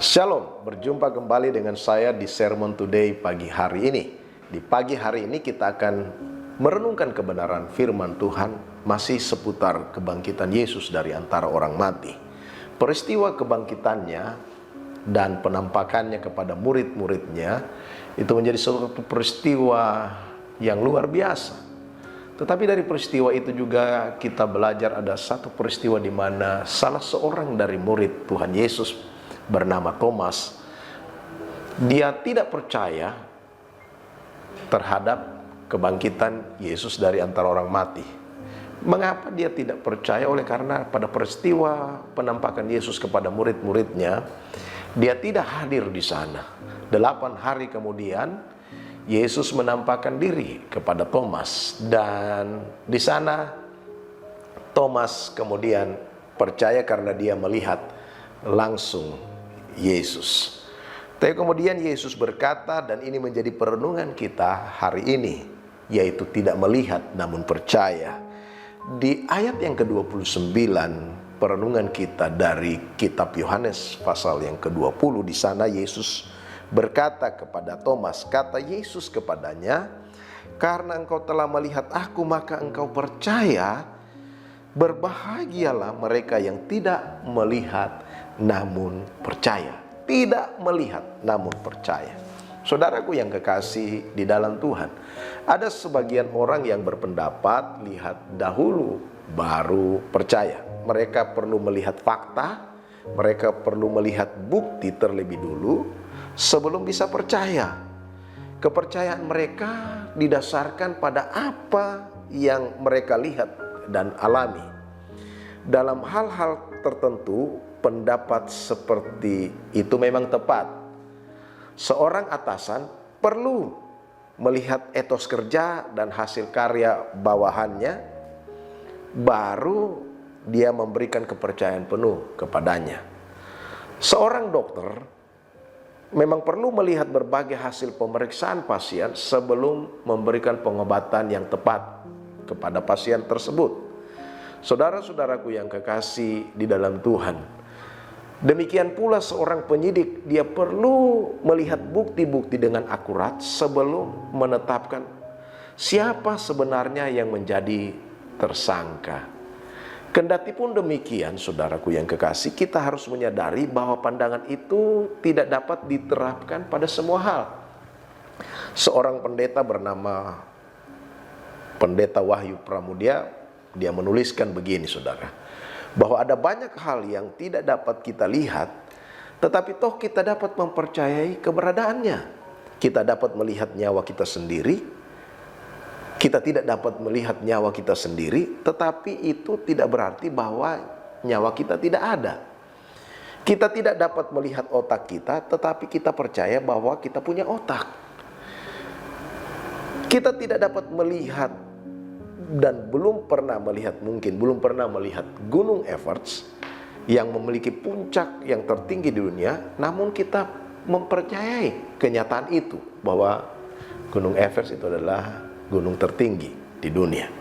Shalom, berjumpa kembali dengan saya di Sermon Today pagi hari ini. Di pagi hari ini kita akan merenungkan kebenaran firman Tuhan masih seputar kebangkitan Yesus dari antara orang mati. Peristiwa kebangkitannya dan penampakannya kepada murid-muridnya itu menjadi suatu peristiwa yang luar biasa. Tetapi dari peristiwa itu juga kita belajar ada satu peristiwa di mana salah seorang dari murid Tuhan Yesus bernama Thomas, dia tidak percaya terhadap kebangkitan Yesus dari antara orang mati. Mengapa dia tidak percaya? Oleh karena pada peristiwa penampakan Yesus kepada murid-muridnya, dia tidak hadir di sana. 8 hari kemudian Yesus menampakkan diri kepada Thomas, dan di sana Thomas kemudian percaya karena dia melihat langsung Yesus. Tapi kemudian Yesus berkata, dan ini menjadi perenungan kita hari ini, yaitu tidak melihat namun percaya. Di ayat yang ke-29 perenungan kita dari kitab Yohanes pasal yang ke-20, di sana Yesus berkata kepada Thomas, kata Yesus kepadanya, karena engkau telah melihat aku maka engkau percaya. Berbahagialah mereka yang tidak melihat namun percaya. Tidak melihat namun percaya. Saudaraku yang kekasih di dalam Tuhan, ada sebagian orang yang berpendapat lihat dahulu baru percaya. Mereka perlu melihat fakta, mereka perlu melihat bukti terlebih dulu sebelum bisa percaya. Kepercayaan mereka didasarkan pada apa yang mereka lihat dan alami. Dalam hal-hal tertentu, pendapat seperti itu memang tepat. Seorang atasan perlu melihat etos kerja dan hasil karya bawahannya, baru dia memberikan kepercayaan penuh kepadanya. Seorang dokter memang perlu melihat berbagai hasil pemeriksaan pasien sebelum memberikan pengobatan yang tepat kepada pasien tersebut. Saudara-saudaraku yang kekasih di dalam Tuhan, demikian pula seorang penyidik, dia perlu melihat bukti-bukti dengan akurat sebelum menetapkan siapa sebenarnya yang menjadi tersangka. Kendati pun demikian, saudaraku yang kekasih, kita harus menyadari bahwa pandangan itu tidak dapat diterapkan pada semua hal. Seorang pendeta bernama Pendeta Wahyu Pramudia, dia menuliskan begini, saudara, bahwa ada banyak hal yang tidak dapat kita lihat, tetapi toh kita dapat mempercayai keberadaannya. Kita dapat melihat nyawa kita sendiri, kita tidak dapat melihat nyawa kita sendiri, tetapi itu tidak berarti bahwa nyawa kita tidak ada. Kita tidak dapat melihat otak kita, tetapi kita percaya bahwa kita punya otak. Kita tidak dapat melihat dan belum pernah melihat Gunung Everest yang memiliki puncak yang tertinggi di dunia, namun kita mempercayai kenyataan itu bahwa Gunung Everest itu adalah gunung tertinggi di dunia.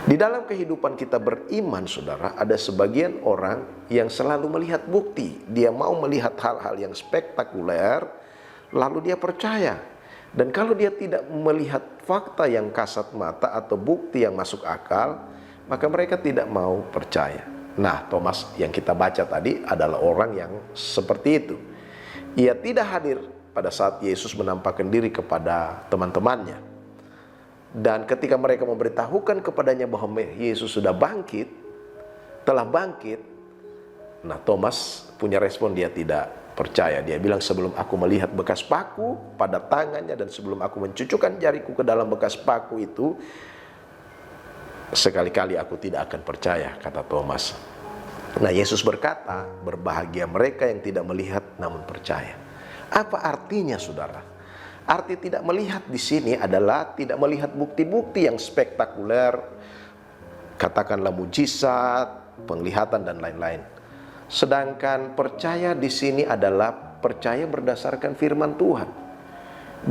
Di dalam kehidupan kita beriman, saudara, ada sebagian orang yang selalu melihat bukti. Dia mau melihat hal-hal yang spektakuler, lalu dia percaya. Dan kalau dia tidak melihat fakta yang kasat mata atau bukti yang masuk akal, maka mereka tidak mau percaya. Nah, Thomas yang kita baca tadi adalah orang yang seperti itu. Ia tidak hadir pada saat Yesus menampakkan diri kepada teman-temannya. Dan ketika mereka memberitahukan kepadanya bahwa Yesus sudah telah bangkit, nah Thomas punya respon, dia tidak percaya. Dia bilang, sebelum aku melihat bekas paku pada tangannya dan sebelum aku mencucukkan jariku ke dalam bekas paku itu, sekali-kali aku tidak akan percaya, kata Thomas. Nah, Yesus berkata, berbahagia mereka yang tidak melihat namun percaya. Apa artinya, saudara? Arti tidak melihat di sini adalah tidak melihat bukti-bukti yang spektakuler, katakanlah mujizat, penglihatan dan lain-lain. Sedangkan percaya di sini adalah percaya berdasarkan firman Tuhan.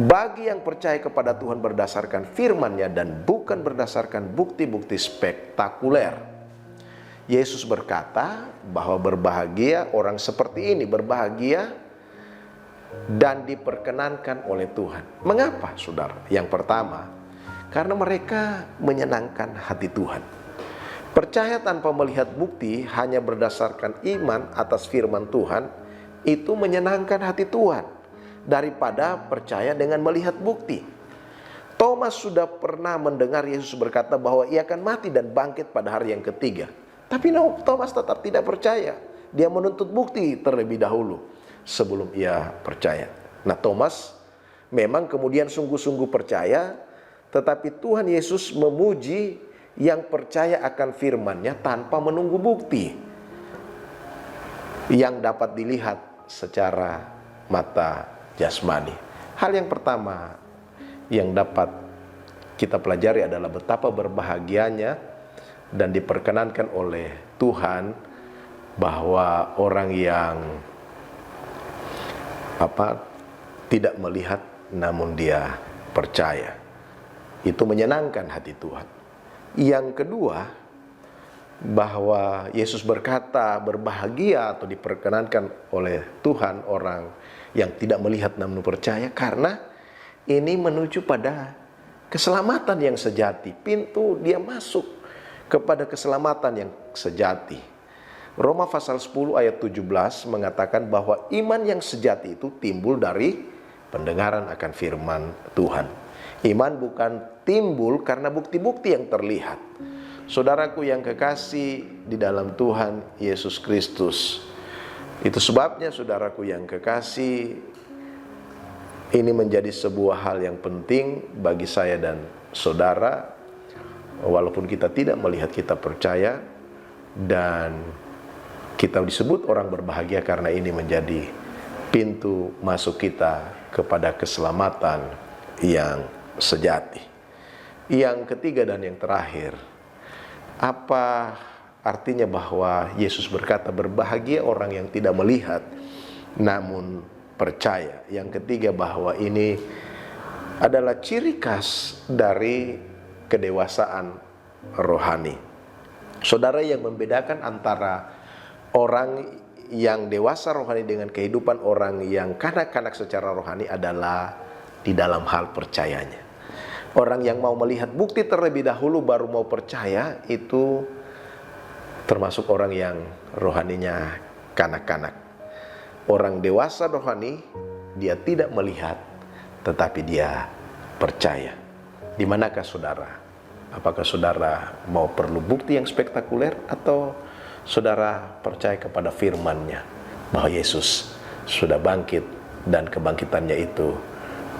Bagi yang percaya kepada Tuhan berdasarkan firman-Nya dan bukan berdasarkan bukti-bukti spektakuler, Yesus berkata bahwa berbahagia orang seperti ini, berbahagia dan diperkenankan oleh Tuhan. Mengapa, saudara? Yang pertama, karena mereka menyenangkan hati Tuhan. Percaya tanpa melihat bukti hanya berdasarkan iman atas firman Tuhan, itu menyenangkan hati Tuhan daripada percaya dengan melihat bukti. Thomas sudah pernah mendengar Yesus berkata bahwa ia akan mati dan bangkit pada hari yang ketiga. Tapi Thomas tetap tidak percaya. Dia menuntut bukti terlebih dahulu sebelum ia percaya. Nah, Thomas memang kemudian sungguh-sungguh percaya, tetapi Tuhan Yesus memuji yang percaya akan firman-Nya tanpa menunggu bukti yang dapat dilihat secara mata jasmani. Hal yang pertama yang dapat kita pelajari adalah betapa berbahagianya dan diperkenankan oleh Tuhan bahwa orang yang tidak melihat namun dia percaya, itu menyenangkan hati Tuhan. Yang kedua, bahwa Yesus berkata berbahagia atau diperkenankan oleh Tuhan orang yang tidak melihat namun percaya, karena ini menuju pada keselamatan yang sejati. Pintu dia masuk kepada keselamatan yang sejati. Roma pasal 10 ayat 17 mengatakan bahwa iman yang sejati itu timbul dari pendengaran akan firman Tuhan. Iman bukan timbul karena bukti-bukti yang terlihat. Saudaraku yang kekasih di dalam Tuhan Yesus Kristus, itu sebabnya saudaraku yang kekasih, ini menjadi sebuah hal yang penting bagi saya dan saudara. Walaupun kita tidak melihat, kita percaya, dan kita disebut orang berbahagia karena ini menjadi pintu masuk kita kepada keselamatan yang sejati. Yang ketiga dan yang terakhir, apa artinya bahwa Yesus berkata berbahagia orang yang tidak melihat namun percaya? Yang ketiga, bahwa ini adalah ciri khas dari kedewasaan rohani. Saudara, yang membedakan antara orang yang dewasa rohani dengan kehidupan orang yang kanak-kanak secara rohani adalah di dalam hal percayanya. Orang yang mau melihat bukti terlebih dahulu baru mau percaya, itu termasuk orang yang rohaninya kanak-kanak. Orang dewasa rohani, dia tidak melihat, tetapi dia percaya. Di manakah saudara? Apakah saudara mau perlu bukti yang spektakuler, atau saudara percaya kepada firman-Nya bahwa Yesus sudah bangkit dan kebangkitannya itu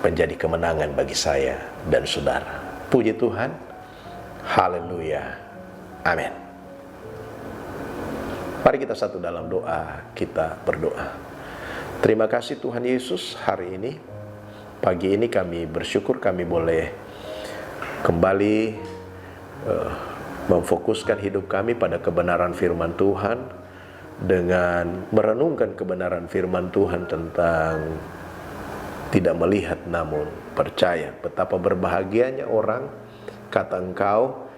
menjadi kemenangan bagi saya dan saudara? Puji Tuhan. Haleluya. Amin. Mari kita satu dalam doa, kita berdoa. Terima kasih Tuhan Yesus, hari ini, pagi ini kami bersyukur kami boleh kembali memfokuskan hidup kami pada kebenaran firman Tuhan, dengan merenungkan kebenaran firman Tuhan tentang tidak melihat namun percaya. Betapa berbahagianya orang, kata Engkau,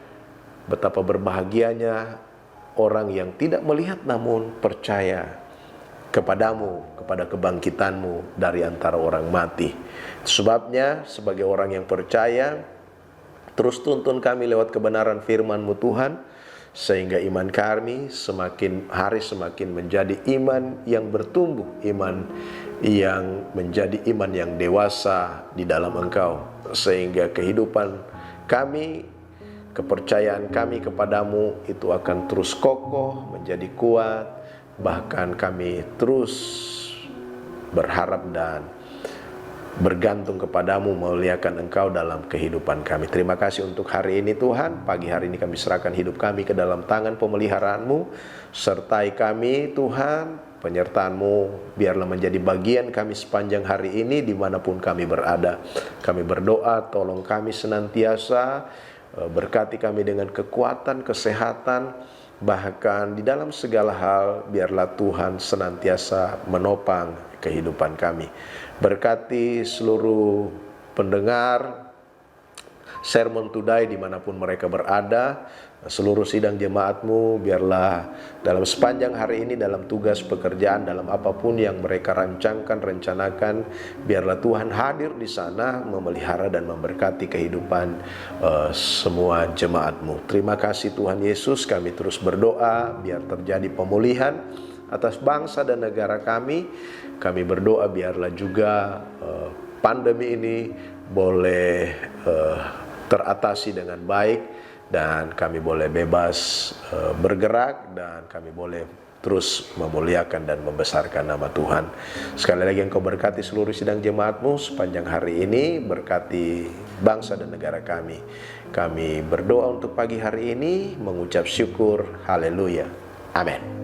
betapa berbahagianya orang yang tidak melihat namun percaya kepadamu, kepada kebangkitanmu dari antara orang mati. Sebabnya sebagai orang yang percaya, terus tuntun kami lewat kebenaran firman-Mu Tuhan, sehingga iman kami semakin hari semakin menjadi iman yang bertumbuh, iman yang menjadi iman yang dewasa di dalam Engkau, sehingga kehidupan kami, kepercayaan kami kepadamu itu akan terus kokoh, menjadi kuat, bahkan kami terus berharap dan bergantung kepadamu, memuliakan Engkau dalam kehidupan kami. Terima kasih untuk hari ini Tuhan. Pagi hari ini kami serahkan hidup kami ke dalam tangan pemeliharaanmu. Sertai kami Tuhan, penyertaan-Mu biarlah menjadi bagian kami sepanjang hari ini dimanapun kami berada. Kami berdoa, tolong kami senantiasa, berkati kami dengan kekuatan, kesehatan, bahkan di dalam segala hal biarlah Tuhan senantiasa menopang kehidupan kami. Berkati seluruh pendengar Sermon Today dimanapun mereka berada. seluruh sidang jemaat-Mu, biarlah dalam sepanjang hari ini, dalam tugas pekerjaan, dalam apapun yang mereka rancangkan, rencanakan, biarlah Tuhan hadir di sana memelihara dan memberkati kehidupan semua jemaat-Mu. Terima kasih Tuhan Yesus, kami terus berdoa biar terjadi pemulihan atas bangsa dan negara kami. Kami berdoa biarlah juga pandemi ini boleh teratasi dengan baik, dan kami boleh bebas bergerak, dan kami boleh terus memuliakan dan membesarkan nama Tuhan. Sekali lagi Engkau berkati seluruh sidang jemaat-Mu sepanjang hari ini, berkati bangsa dan negara kami. Kami berdoa untuk pagi hari ini, mengucap syukur, haleluya, amin.